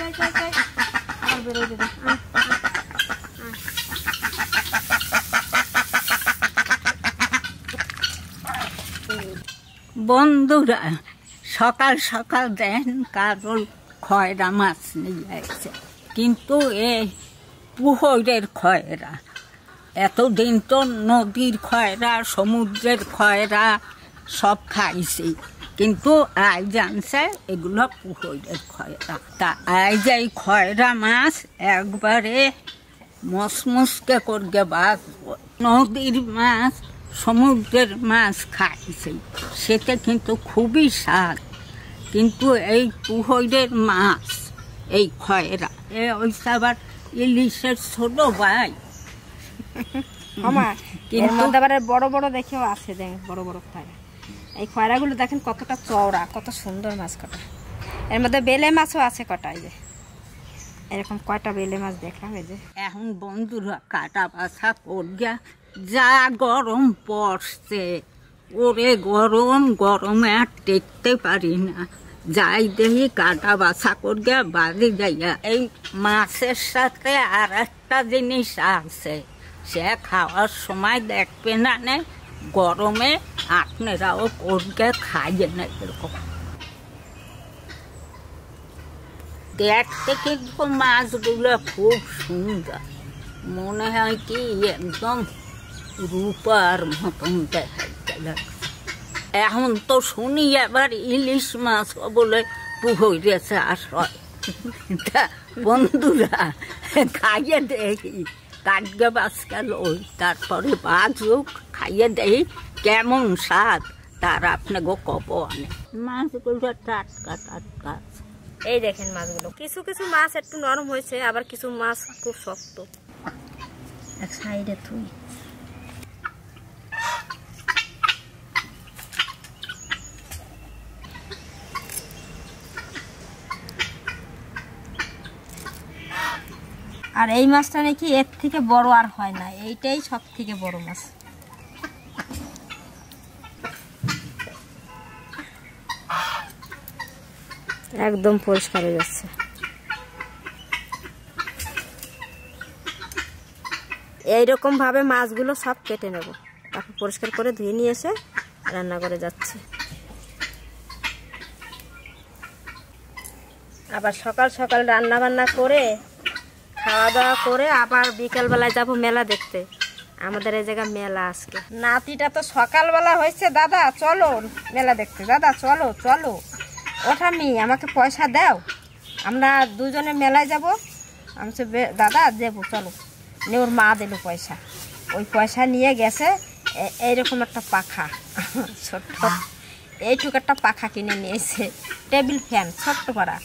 আবার বেরোয় দেবে। বন্ধুরা, সকাল সকাল দেন কারোর খয়রা মাছ নিয়ে আসছে, কিন্তু এই পুকুরের খয়রা। এতদিন তো নদীর খয়রা, সমুদ্রের খয়রা সব খাইছি, কিন্তু আজ জানছে এগুলো পুকুরের খয়রা। তা আজ এই খয়রা মাছ একবারে মসমসকে করগে বাঁচবো। নদীর মাছ, সমুদ্রের মাছ খাইছি, সেটা কিন্তু খুবই স্বাদ, কিন্তু এই পুকুরের মাছ, এই খয়রা, ওই আবার ইলিশের ছোট ভাই। এর মধ্যে আবার বড় বড় দেখেও আছে, দেখেন বড় বড় খয়রা। এই খয়রাগুলো দেখেন কতটা চওড়া, কত সুন্দর মাছ কটা। এর মধ্যে বেলে মাছও আছে কটা, এই যে এরকম কয়টা বেলে মাছ দেখলাম। এই যে এখন বন্ধুরা কাটা বাছা করগা, যা গরম পড়ছে, ওরে গরম, গরমে আর টেকতে পারি না। যাই দেখি কাটা বাছা করগা বাড়ি যাইয়া। এই মাছের সাথে আর একটা জিনিস আছে, সে খাওয়ার সময় দেখবে না, গরমে আপনারাও করগে খাইয়ে না। এরকম দেখতে কিন্তু মাছগুলো খুব সুন্দর, মনে হয় কি একদম রূপার মতন দেখাইতে লাগছে। এখন তো শুনি আবার ইলিশ মাছ বলে পুকুরে চাষ হয়। তা বন্ধুরা খাইয়ে দেখি, কাটগে বাজকাল ওই, তারপরে বাজুক, খাইয়ে দেখি কেমন স্বাদ, তার আপনাকে কব অনেক। মাছগুলো টাটকা টাটকা। এই দেখেন মাছগুলো, কিছু কিছু মাছ একটু নরম হয়েছে, আবার কিছু মাছ খুব শক্ত। এক সাইডে থুই। আর এই মাছটা নাকি এর থেকে বড় আর হয় না, এইটাই সব থেকে বড় মাছ। একদম পরিষ্কার হয়ে যাচ্ছে। এইরকম ভাবে মাছগুলো সব কেটে নেব, তারপর পরিষ্কার করে ধুয়ে নিয়ে এসে রান্না করে যাচ্ছে। আবার সকাল সকাল রান্না বান্না করে খাওয়া দাওয়া করে আবার বিকেলবেলায় যাব মেলা দেখতে। আমাদের এই জায়গায় মেলা আজকে। নাতিটা তো সকালবেলা হয়েছে, দাদা চলো মেলা দেখতে, দাদা চলো চলো। ওঠামি আমাকে পয়সা দাও, আমরা দুজনে মেলায় যাব। আমি দাদা দেবো চলো। নিয়ে ওর মা দিল পয়সা, ওই পয়সা নিয়ে গেছে এইরকম একটা পাখা, ছোট্ট এইটুকু একটা পাখা কিনে নিয়েছে, টেবিল ফ্যান ছোট্ট পাড়া।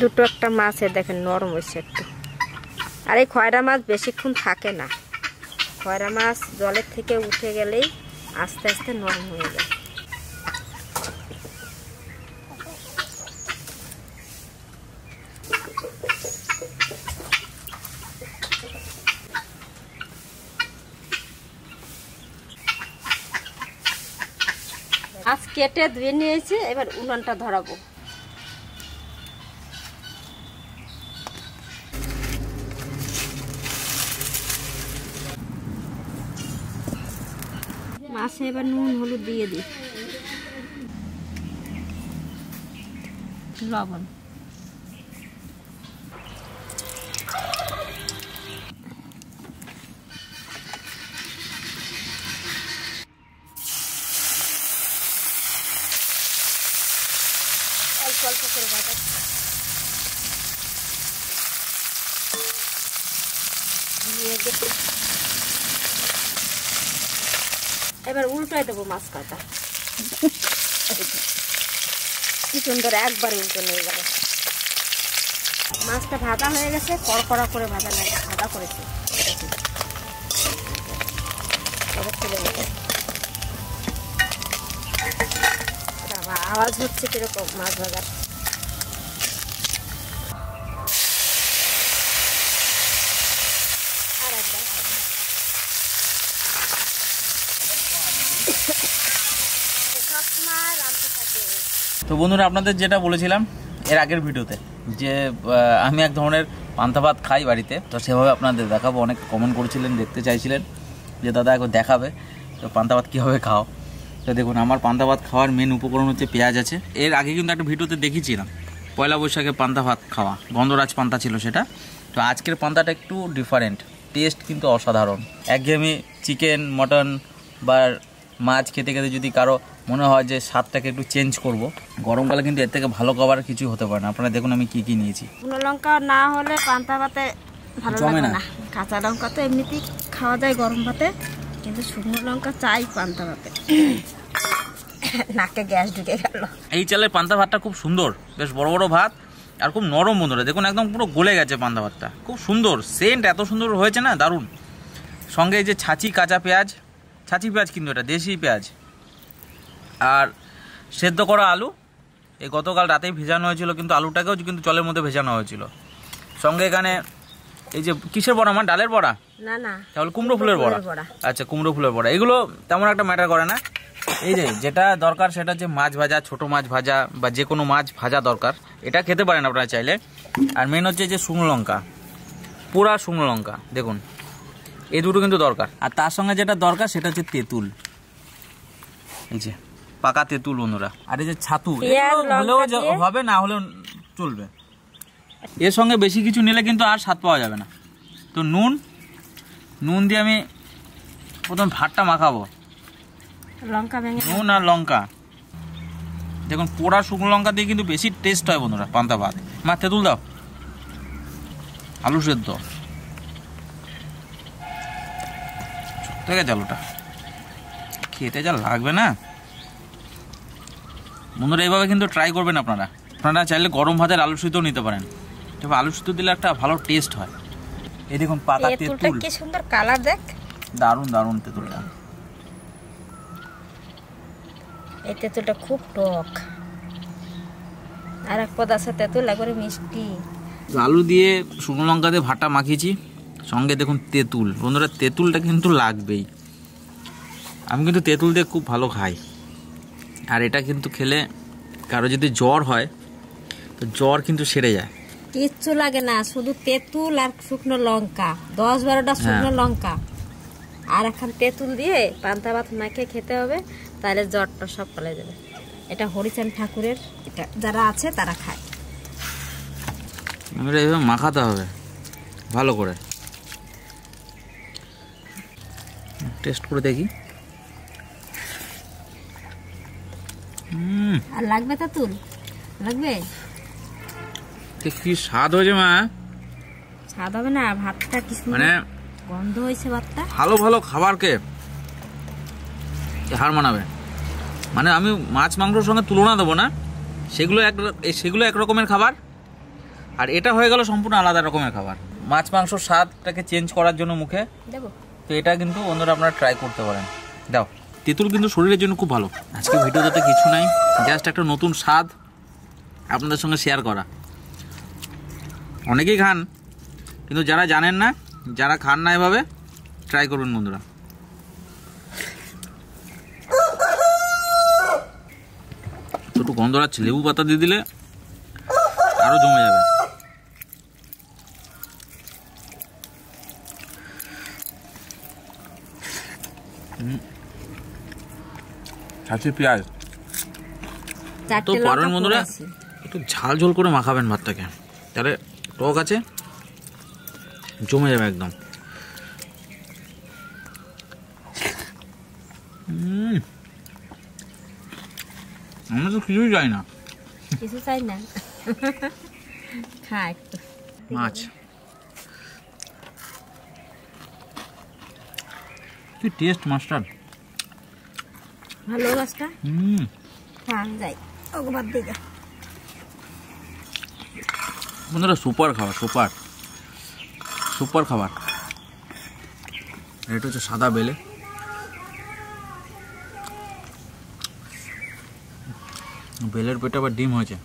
দুটো একটা মাছের দেখেন নরম হয়েছে একটু। আর এই খয়রা মাছ বেশিক্ষণ থাকে না, খয়রা মাছ জলের থেকে উঠে গেলেই আস্তে আস্তে নরম হয়ে যায়। মাছ কেটে ধুয়ে নিয়েছি, এবার উনুনটা ধরাবো। মাছে এবার নুন হলুদ দিয়ে দিই, লবণ। অল্প অল্প করে ভাজা। এবার উল্টাই দেবো মাছ কাটা। কি সুন্দর একবার উল্টো নিয়ে গেল। মাছটা ভাজা হয়ে গেছে, কড়কড়া করে ভাজা করেছে। আওয়াজ হচ্ছে কিরকম মাছ ভাজার। আর একবার সবসময় তো বন্ধুরা, আপনাদের যেটা বলেছিলাম এর আগের ভিডিওতে যে আমি এক ধরনের পান্তা ভাত খাই বাড়িতে, তো সেভাবে আপনাদের দেখাবো। অনেক কমেন্ট করেছিলেন, দেখতে চাইছিলেন যে দাদা একবার দেখাবে তো পান্তা ভাত কীভাবে খাও। তো দেখুন, আমার পান্তা ভাত খাওয়ার মেন উপকরণ হচ্ছে পেঁয়াজ আছে। এর আগে কিন্তু একটা ভিডিওতে দেখিয়েছিলাম পয়লা বৈশাখে পান্তা ভাত খাওয়া, গন্ধরাজ পান্তা ছিল সেটা। তো আজকের পান্তাটা একটু ডিফারেন্ট, টেস্ট কিন্তু অসাধারণ। একঘেয়েমি চিকেন, মটন বা মাছ খেতে খেতে যদি কারো মনে হয় যে স্বাদটাকে একটু চেঞ্জ করব, গরমকালে কিন্তু এর থেকে ভালো খাবার কিছু হতে পারে না। আপনারা দেখুন আমি কি কি নিয়েছি। শুকনো লঙ্কা না হলে পান্তা ভাতে ভালো লাগে না। কাঁচা লঙ্কা তো এমনিতেই খাওয়া যায় গরম ভাতে, কিন্তু শুকনো লঙ্কা চাই পান্তা ভাতে। নাকে গ্যাস ঢুকে গেল। এই চালের পান্তা ভাতটা খুব সুন্দর, বেশ বড় বড় ভাত আর খুব নরম। বন্ধুরা দেখুন, একদম পুরো গলে গেছে পান্তা ভাতটা, খুব সুন্দর সেন্ট, এত সুন্দর হয়েছে না, দারুণ। সঙ্গে এই যে ছাঁচি কাঁচা পেঁয়াজ, ছাঁচি পেঁয়াজ কিন্তু এটা দেশি পেঁয়াজ, আর সেদ্ধ করা আলু। এই গতকাল রাতেই ভেজানো হয়েছিল, কিন্তু আলুটাকেও কিন্তু জলের মধ্যে ভেজানো হয়েছিল। সঙ্গে এখানে এই যে কিসের বড়া, আমার ডালের বড়া না না, তাহলে কুমড়ো ফুলের বড়া। আচ্ছা, কুমড়ো ফুলের বড়া। এগুলো তেমন একটা ম্যাটার করে না। এই যে যেটা দরকার সেটা হচ্ছে মাছ ভাজা, ছোট মাছ ভাজা বা যে কোনো মাছ ভাজা দরকার, এটা খেতে পারেন আপনারা চাইলে। আর মেন হচ্ছে যে শুকনো লঙ্কা, পুরা শুকনো লঙ্কা, দেখুন এই দুটো কিন্তু দরকার। আর তার সঙ্গে যেটা দরকার সেটা হচ্ছে তেঁতুল, এই যে পাকা তেঁতুল বন্ধুরা। আর এই যে ছাতু, হলেও হবে, না হলেও চলবে। এর সঙ্গে বেশি কিছু নিলে কিন্তু আর স্বাদ পাওয়া যাবে না। তো নুন দিয়ে আমি প্রথম ভাতটা মাখাবো, লঙ্কা ভেঙে, নুন আর লঙ্কা। দেখুন পোড়া শুকনো লঙ্কা দিয়ে কিন্তু বেশি টেস্ট হয় বন্ধুরা পান্তা ভাত। মা তেঁতুল দাও, আলু সেদ্ধ, ঠিক আছে। আলুটা খেতে যা লাগবে না বন্ধুরা, এইভাবে কিন্তু ট্রাই করবেন আপনারা। আপনারা চাইলে গরম ভাতের আলু সিদ্ধও নিতে পারেন, তবে আলু সিদ্ধ দিলে একটা ভালো টেস্ট হয়। এই দেখুন পাকা তেঁতুল, কি সুন্দর কালার, দেখ দারুণ দারুণ তেঁতুলটা। এই তেঁতুলটা খুব টক, আর এক পদ আছে তেঁতুল একবারে মিষ্টি। আলু দিয়ে শুকনো লঙ্কা দিয়ে ভাতটা মাখিয়েছি, সঙ্গে দেখুন তেঁতুল। বন্ধুরা তেঁতুলটা কিন্তু লাগবেই, আমি কিন্তু তেঁতুল দিয়ে খুব ভালো খাই। আর এটা কিন্তু খেলে কারো যদি জ্বর হয় তো জ্বর কিন্তু সেরে যায়, কিচ্ছু লাগে না, শুধু তেঁতুল আর শুকনো লঙ্কা, 10-12টা শুকনো লঙ্কা আর এখন তেঁতুল দিয়ে পান্তা ভাত মাখিয়ে খেতে হবে, তাহলে জ্বরটা সব পালিয়ে যাবে। এটা হরিচাঁদ ঠাকুরের, এটা যারা আছে তারা খায়। আমরা এইভাবে মাখাতে হবে ভালো করে। টেস্ট করে দেখি। আর লাগবে তেঁতুল, লাগবে। কি স্বাদ হয়েছে মা, স্বাদ হবে না, ভাতটা কি মানে গন্ধ হয়েছে ভাতটা। ভালো ভালো খাবারকে হার মানাবে। মানে আমি মাছ মাংসের সঙ্গে তুলনা দেবো না, সেগুলো এক রকমের খাবার, আর এটা হয়ে গেল সম্পূর্ণ আলাদা রকমের খাবার। মাছ মাংসর স্বাদটাকে চেঞ্জ করার জন্য মুখে দেবো, তো এটা কিন্তু বন্ধুরা আপনারা ট্রাই করতে পারেন। দাও, তেঁতুল কিন্তু শরীরের জন্য খুব ভালো। আজকে ভিডিওতে কিছু নাই, জাস্ট একটা নতুন স্বাদ আপনাদের সঙ্গে শেয়ার করা। অনেকেই খান, কিন্তু যারা জানেন না, যারা খান না এভাবে, ট্রাই করবেন বন্ধুরা। একটু গন্ধ রাখছে, লেবু পাতা দিয়ে দিলে আরো জমে যাবে। ছাঁচি পেঁয়াজ তো পারবেন বন্ধুরা, একটু ঝাল ঝোল করে মাখাবেন ভাতটাকে, তাহলে টক আছে, জমে যাবে একদম। আমরা তো কিছুই চাই না, কিছু চাই না, খাই মাছ। কি টেস্ট মাস্টার, ভালো মাছটা। হ্যাঁ যাই ওগুবার দিকে। বন্ধুরা সুপার খাবার, সুপার সুপার খাবার। এটা হচ্ছে সাদা বেলে, বেলের পেটে আবার ডিম হয়েছে।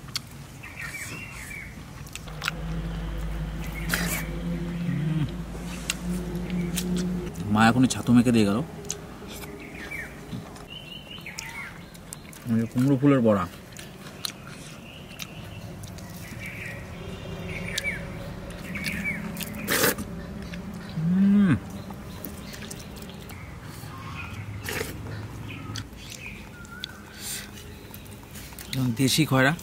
মা এখনই ছাতু মেখে দিয়ে গেল। কুমড়ো ফুলের বড়া, দেশি খয়রা।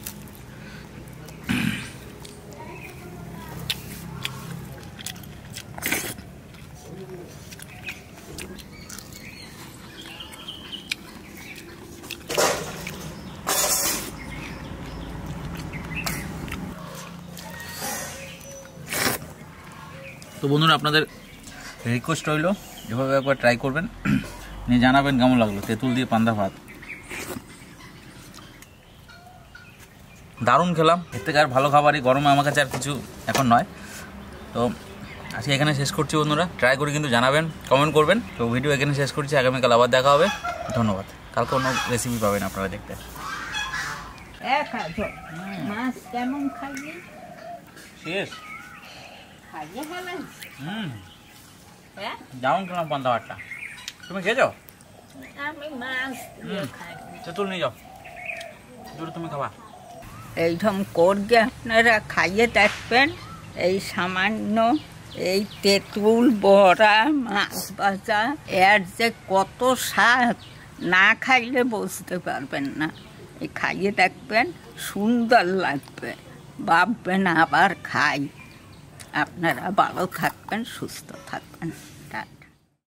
তো বন্ধুরা, আপনাদের রিকোয়েস্ট রইল এভাবে একবার ট্রাই করবেন, নিয়ে জানাবেন কেমন লাগলো। তেঁতুল দিয়ে পান্তা ভাত দারুণ খেলাম। এর থেকে আর ভালো খাবারই গরমে আমার কাছে আর কিছু এখন নয়। তো আজকে এখানে শেষ করছি বন্ধুরা, ট্রাই করে কিন্তু জানাবেন, কমেন্ট করবেন। তো ভিডিও এখানে শেষ করছি, আগামীকাল আবার দেখা হবে। ধন্যবাদ। কালকে অন্য রেসিপি পাবেন আপনারা দেখতে। মাছ কেমন খাইয়ে শেষ খাইয়ে গেলেন? হ্যাঁ, দারুণ খেলাম পান্তা ভাতটা। তুমি খেয়েছো? আমি মাছ খাই। তেঁতুল নিয়ে যাও, দুটো তুমি খাবা। এইরকম করবে আপনারা, খাইয়ে দেখবেন। এই সামান্য এই তেঁতুল বড়া, মাছ ভাজা, এর যে কত স্বাদ, না খাইলে বুঝতে পারবেন না। এই খাইয়ে দেখবেন, সুন্দর লাগবে, ভাববেন আবার খাই। আপনারা ভালো থাকবেন, সুস্থ থাকবেন।